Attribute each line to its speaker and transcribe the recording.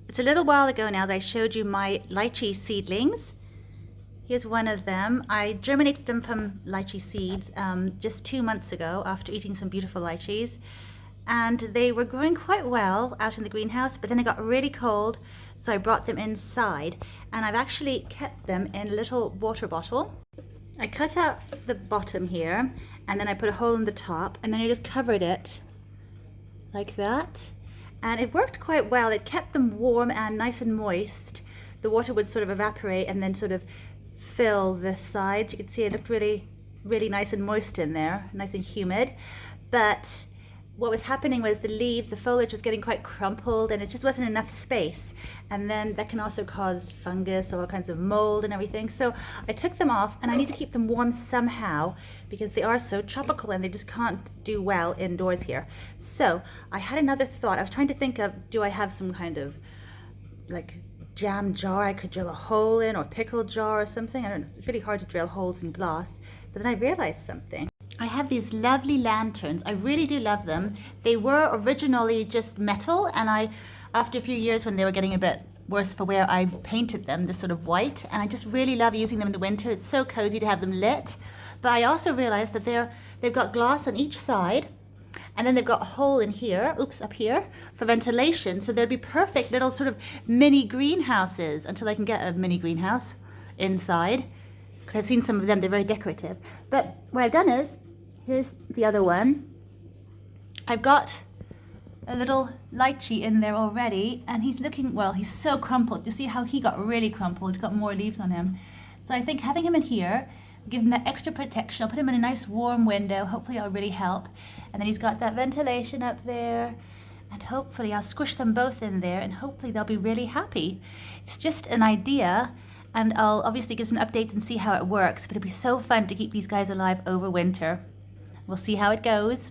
Speaker 1: It's a little while ago now that I showed you my lychee seedlings. Here's one of them. I germinated them from lychee seeds just 2 months ago after eating some beautiful lychees. And they were growing quite well out in the greenhouse, but then it got really cold, so I brought them inside. And I've actually kept them in a little water bottle. I cut out the bottom here, and then I put a hole in the top, and then I just covered it like that. And it worked quite well. It kept them warm and nice and moist. The water would sort of evaporate and then sort of fill the sides. You can see it looked really, really nice and moist in there, nice and humid. But what was happening was the leaves, the foliage was getting quite crumpled and it just wasn't enough space. And then that can also cause fungus or all kinds of mold and everything. So I took them off, and I need to keep them warm somehow because they are so tropical and they just can't do well indoors here. So I had another thought. I was trying to think of, do I have some kind of like jam jar I could drill a hole in, or pickle jar or something? I don't know, it's really hard to drill holes in glass. But then I realized something. I have these lovely lanterns. I really do love them. They were originally just metal, and after a few years when they were getting a bit worse for wear, I painted them this sort of white, and I just really love using them in the winter. It's so cozy to have them lit. But I also realized that they've got glass on each side, and then they've got a hole in here, oops, up here, for ventilation. So they'll be perfect little sort of mini greenhouses until I can get a mini greenhouse inside. Because I've seen some of them, they're very decorative. But what I've done is, here's the other one. I've got a little lychee in there already, and he's looking, well, he's so crumpled. You see how he got really crumpled? He's got more leaves on him. So I think having him in here, give him that extra protection. I'll put him in a nice warm window. Hopefully it'll really help. And then he's got that ventilation up there. And hopefully I'll squish them both in there, and hopefully they'll be really happy. It's just an idea. And I'll obviously give some updates and see how it works. But it'll be so fun to keep these guys alive over winter. We'll see how it goes.